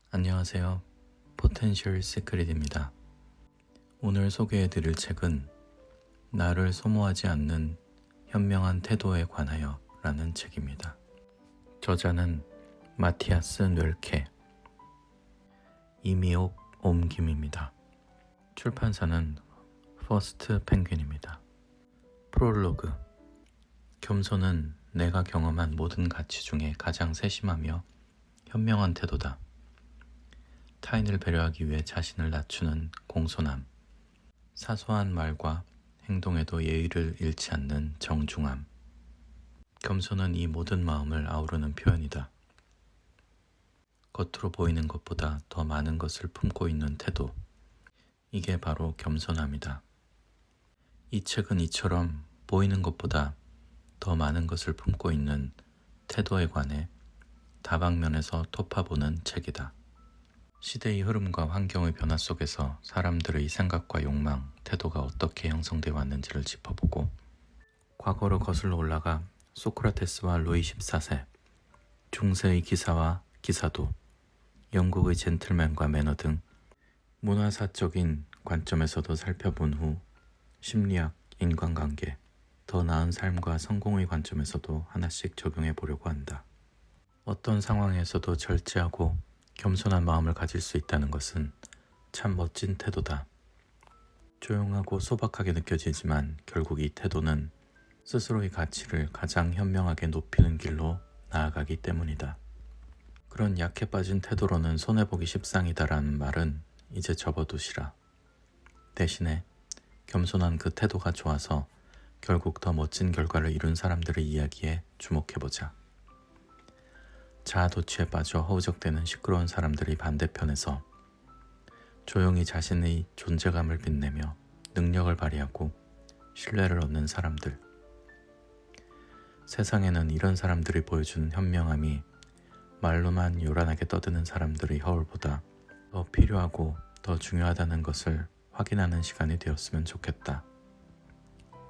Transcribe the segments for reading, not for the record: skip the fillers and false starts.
안녕하세요. 포텐셜 시크릿입니다. 오늘 소개해드릴 책은 나를 소모하지 않는 현명한 태도에 관하여 라는 책입니다. 저자는 마티아스 뇌르케, 이미옥 옴김입니다. 출판사는 퍼스트 펭귄입니다. 프롤로그. 겸손은 내가 경험한 모든 가치 중에 가장 세심하며 현명한 태도다. 타인을 배려하기 위해 자신을 낮추는 공손함, 사소한 말과 행동에도 예의를 잃지 않는 정중함. 겸손은 이 모든 마음을 아우르는 표현이다. 겉으로 보이는 것보다 더 많은 것을 품고 있는 태도. 이게 바로 겸손함이다. 이 책은 이처럼 보이는 것보다 더 많은 것을 품고 있는 태도에 관해 다방면에서 토파보는 책이다. 시대의 흐름과 환경의 변화 속에서 사람들의 생각과 욕망, 태도가 어떻게 형성되어 왔는지를 짚어보고, 과거로 거슬러 올라가 소크라테스와 루이 14세, 중세의 기사와 기사도, 영국의 젠틀맨과 매너 등 문화사적인 관점에서도 살펴본 후 심리학, 인간관계, 더 나은 삶과 성공의 관점에서도 하나씩 적용해 보려고 한다. 어떤 상황에서도 절제하고 겸손한 마음을 가질 수 있다는 것은 참 멋진 태도다. 조용하고 소박하게 느껴지지만 결국 이 태도는 스스로의 가치를 가장 현명하게 높이는 길로 나아가기 때문이다. 그런 약해 빠진 태도로는 손해보기 십상이다라는 말은 이제 접어두시라. 대신에 겸손한 그 태도가 좋아서 결국 더 멋진 결과를 이룬 사람들의 이야기에 주목해보자. 자아도취에 빠져 허우적대는 시끄러운 사람들의 반대편에서 조용히 자신의 존재감을 빛내며 능력을 발휘하고 신뢰를 얻는 사람들. 세상에는 이런 사람들이 보여주는 현명함이 말로만 요란하게 떠드는 사람들의 허울보다 더 필요하고 더 중요하다는 것을 확인하는 시간이 되었으면 좋겠다.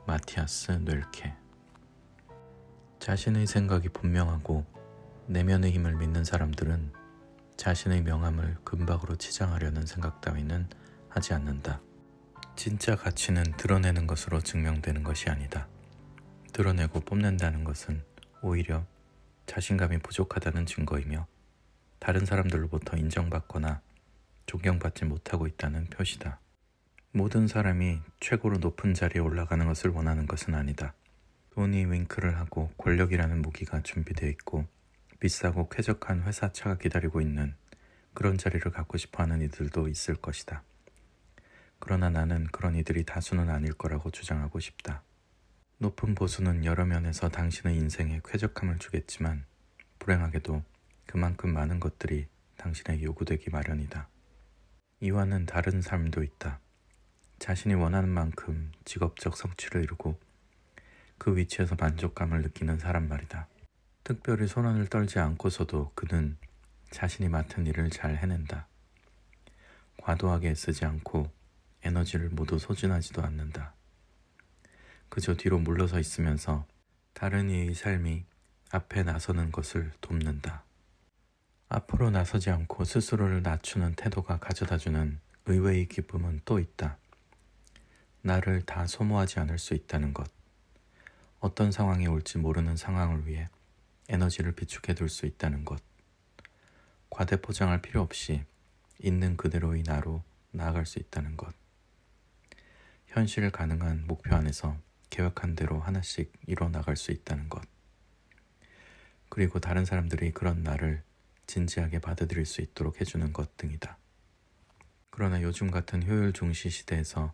마티아스 뇌르케. 자신의 생각이 분명하고 내면의 힘을 믿는 사람들은 자신의 명함을 금박으로 치장하려는 생각 따위는 하지 않는다. 진짜 가치는 드러내는 것으로 증명되는 것이 아니다. 드러내고 뽐낸다는 것은 오히려 자신감이 부족하다는 증거이며 다른 사람들로부터 인정받거나 존경받지 못하고 있다는 표시다. 모든 사람이 최고로 높은 자리에 올라가는 것을 원하는 것은 아니다. 돈이 윙크를 하고 권력이라는 무기가 준비되어 있고 비싸고 쾌적한 회사차가 기다리고 있는 그런 자리를 갖고 싶어하는 이들도 있을 것이다. 그러나 나는 그런 이들이 다수는 아닐 거라고 주장하고 싶다. 높은 보수는 여러 면에서 당신의 인생에 쾌적함을 주겠지만 불행하게도 그만큼 많은 것들이 당신에게 요구되기 마련이다. 이와는 다른 삶도 있다. 자신이 원하는 만큼 직업적 성취를 이루고 그 위치에서 만족감을 느끼는 사람 말이다. 특별히 손안을 떨지 않고서도 그는 자신이 맡은 일을 잘 해낸다. 과도하게 쓰지 않고 에너지를 모두 소진하지도 않는다. 그저 뒤로 물러서 있으면서 다른 이의 삶이 앞에 나서는 것을 돕는다. 앞으로 나서지 않고 스스로를 낮추는 태도가 가져다주는 의외의 기쁨은 또 있다. 나를 다 소모하지 않을 수 있다는 것. 어떤 상황이 올지 모르는 상황을 위해 에너지를 비축해둘 수 있다는 것. 과대 포장할 필요 없이 있는 그대로의 나로 나아갈 수 있다는 것. 현실 가능한 목표 안에서 계획한 대로 하나씩 이뤄 나갈 수 있다는 것. 그리고 다른 사람들이 그런 나를 진지하게 받아들일 수 있도록 해주는 것 등이다. 그러나 요즘 같은 효율 중시 시대에서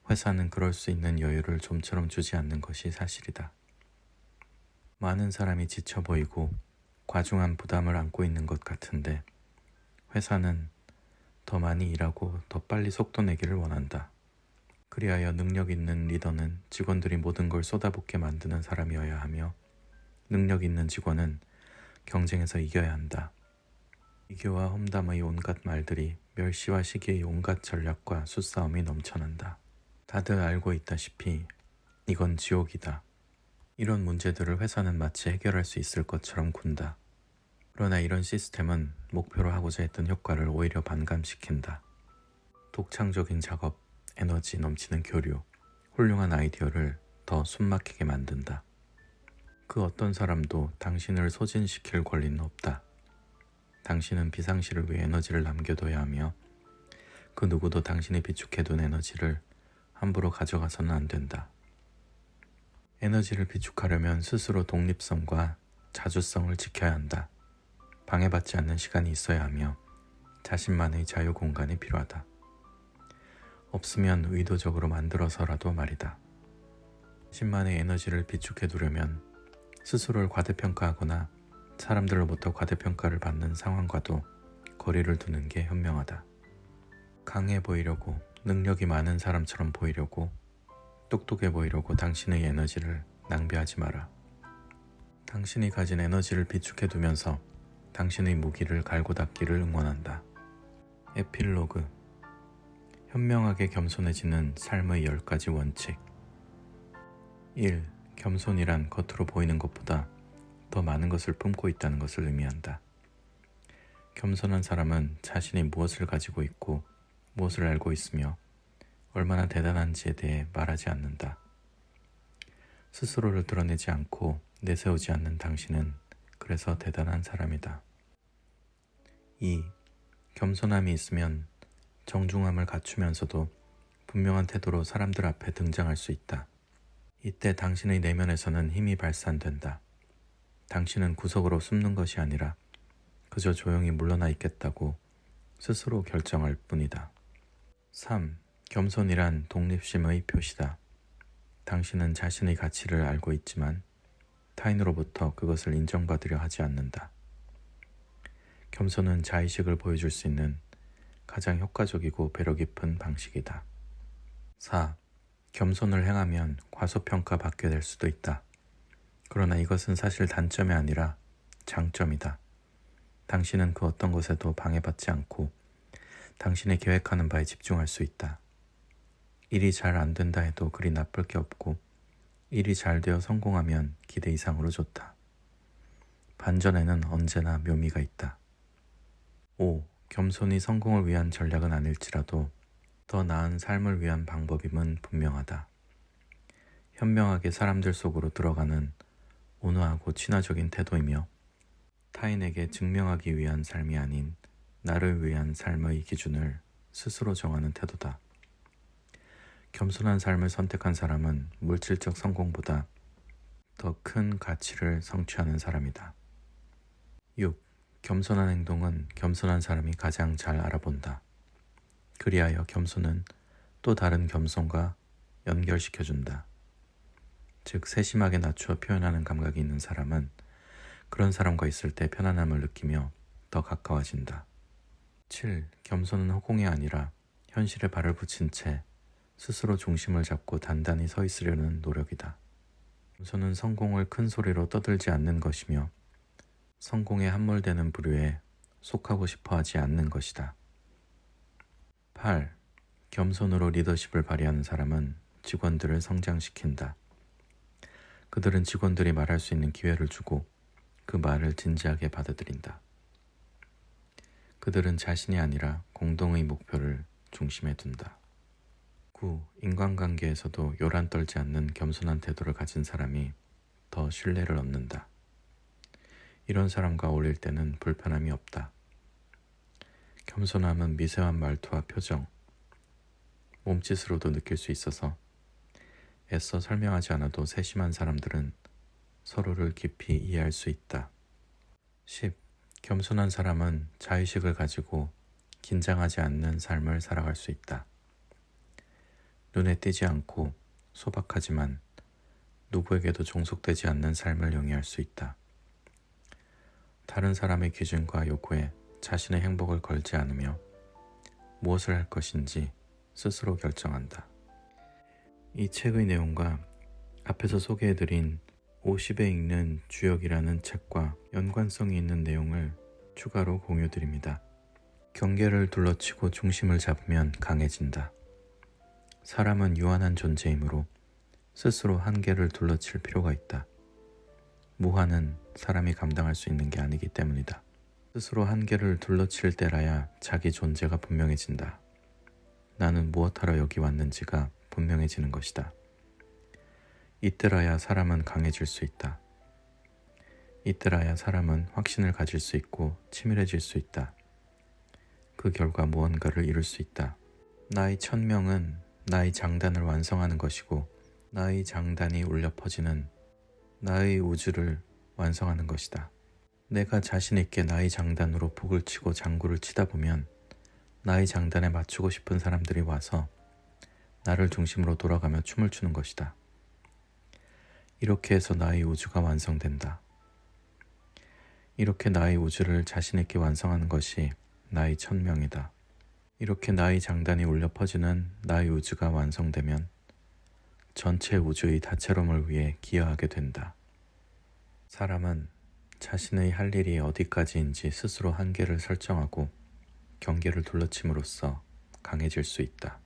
회사는 그럴 수 있는 여유를 좀처럼 주지 않는 것이 사실이다. 많은 사람이 지쳐 보이고 과중한 부담을 안고 있는 것 같은데 회사는 더 많이 일하고 더 빨리 속도 내기를 원한다. 그리하여 능력 있는 리더는 직원들이 모든 걸 쏟아붓게 만드는 사람이어야 하며 능력 있는 직원은 경쟁에서 이겨야 한다. 비교와 험담의 온갖 말들이 멸시와 시기의 온갖 전략과 수싸움이 넘쳐난다. 다들 알고 있다시피 이건 지옥이다. 이런 문제들을 회사는 마치 해결할 수 있을 것처럼 군다. 그러나 이런 시스템은 목표로 하고자 했던 효과를 오히려 반감시킨다. 독창적인 작업, 에너지 넘치는 교류, 훌륭한 아이디어를 더 숨막히게 만든다. 그 어떤 사람도 당신을 소진시킬 권리는 없다. 당신은 비상시를 위해 에너지를 남겨둬야 하며 그 누구도 당신이 비축해둔 에너지를 함부로 가져가서는 안 된다. 에너지를 비축하려면 스스로 독립성과 자주성을 지켜야 한다. 방해받지 않는 시간이 있어야 하며 자신만의 자유 공간이 필요하다. 없으면 의도적으로 만들어서라도 말이다. 자신만의 에너지를 비축해 두려면 스스로를 과대평가하거나 사람들로부터 과대평가를 받는 상황과도 거리를 두는 게 현명하다. 강해 보이려고, 능력이 많은 사람처럼 보이려고, 똑똑해 보이려고 당신의 에너지를 낭비하지 마라. 당신이 가진 에너지를 비축해 두면서 당신의 무기를 갈고 닦기를 응원한다. 에필로그. 현명하게 겸손해지는 삶의 10가지 원칙. 1. 겸손이란 겉으로 보이는 것보다 더 많은 것을 품고 있다는 것을 의미한다. 겸손한 사람은 자신이 무엇을 가지고 있고 무엇을 알고 있으며 얼마나 대단한지에 대해 말하지 않는다. 스스로를 드러내지 않고 내세우지 않는 당신은 그래서 대단한 사람이다. 2. 겸손함이 있으면 정중함을 갖추면서도 분명한 태도로 사람들 앞에 등장할 수 있다. 이때 당신의 내면에서는 힘이 발산된다. 당신은 구석으로 숨는 것이 아니라 그저 조용히 물러나 있겠다고 스스로 결정할 뿐이다. 3. 겸손이란 독립심의 표시다. 당신은 자신의 가치를 알고 있지만 타인으로부터 그것을 인정받으려 하지 않는다. 겸손은 자의식을 보여줄 수 있는 가장 효과적이고 배려 깊은 방식이다. 4. 겸손을 행하면 과소평가 받게 될 수도 있다. 그러나 이것은 사실 단점이 아니라 장점이다. 당신은 그 어떤 것에도 방해받지 않고 당신의 계획하는 바에 집중할 수 있다. 일이 잘 안 된다 해도 그리 나쁠 게 없고 일이 잘 되어 성공하면 기대 이상으로 좋다. 반전에는 언제나 묘미가 있다. 5. 겸손이 성공을 위한 전략은 아닐지라도 더 나은 삶을 위한 방법임은 분명하다. 현명하게 사람들 속으로 들어가는 온화하고 친화적인 태도이며 타인에게 증명하기 위한 삶이 아닌 나를 위한 삶의 기준을 스스로 정하는 태도다. 겸손한 삶을 선택한 사람은 물질적 성공보다 더 큰 가치를 성취하는 사람이다. 6. 겸손한 행동은 겸손한 사람이 가장 잘 알아본다. 그리하여 겸손은 또 다른 겸손과 연결시켜준다. 즉 세심하게 낮추어 표현하는 감각이 있는 사람은 그런 사람과 있을 때 편안함을 느끼며 더 가까워진다. 7. 겸손은 허공이 아니라 현실에 발을 붙인 채 스스로 중심을 잡고 단단히 서 있으려는 노력이다. 겸손은 성공을 큰 소리로 떠들지 않는 것이며 성공에 함몰되는 부류에 속하고 싶어 하지 않는 것이다. 8. 겸손으로 리더십을 발휘하는 사람은 직원들을 성장시킨다. 그들은 직원들이 말할 수 있는 기회를 주고 그 말을 진지하게 받아들인다. 그들은 자신이 아니라 공동의 목표를 중심에 둔다. 9. 인간관계에서도 요란 떨지 않는 겸손한 태도를 가진 사람이 더 신뢰를 얻는다. 이런 사람과 어울릴 때는 불편함이 없다. 겸손함은 미세한 말투와 표정, 몸짓으로도 느낄 수 있어서 애써 설명하지 않아도 세심한 사람들은 서로를 깊이 이해할 수 있다. 10. 겸손한 사람은 자의식을 가지고 긴장하지 않는 삶을 살아갈 수 있다. 눈에 띄지 않고 소박하지만 누구에게도 종속되지 않는 삶을 영위할 수 있다. 다른 사람의 기준과 요구에 자신의 행복을 걸지 않으며 무엇을 할 것인지 스스로 결정한다. 이 책의 내용과 앞에서 소개해드린 50에 읽는 주역이라는 책과 연관성이 있는 내용을 추가로 공유드립니다. 경계를 둘러치고 중심을 잡으면 강해진다. 사람은 유한한 존재이므로 스스로 한계를 둘러칠 필요가 있다. 무한은 사람이 감당할 수 있는 게 아니기 때문이다. 스스로 한계를 둘러칠 때라야 자기 존재가 분명해진다. 나는 무엇하러 여기 왔는지가 분명해지는 것이다. 이때라야 사람은 강해질 수 있다. 이때라야 사람은 확신을 가질 수 있고 치밀해질 수 있다. 그 결과 무언가를 이룰 수 있다. 나의 천명은 나의 장단을 완성하는 것이고 나의 장단이 울려 퍼지는 나의 우주를 완성하는 것이다. 내가 자신 있게 나의 장단으로 북을 치고 장구를 치다 보면 나의 장단에 맞추고 싶은 사람들이 와서 나를 중심으로 돌아가며 춤을 추는 것이다. 이렇게 해서 나의 우주가 완성된다. 이렇게 나의 우주를 자신 있게 완성하는 것이 나의 천명이다. 이렇게 나의 장단이 울려 퍼지는 나의 우주가 완성되면 전체 우주의 다채로움을 위해 기여하게 된다. 사람은 자신의 할 일이 어디까지인지 스스로 한계를 설정하고 경계를 둘러침으로써 강해질 수 있다.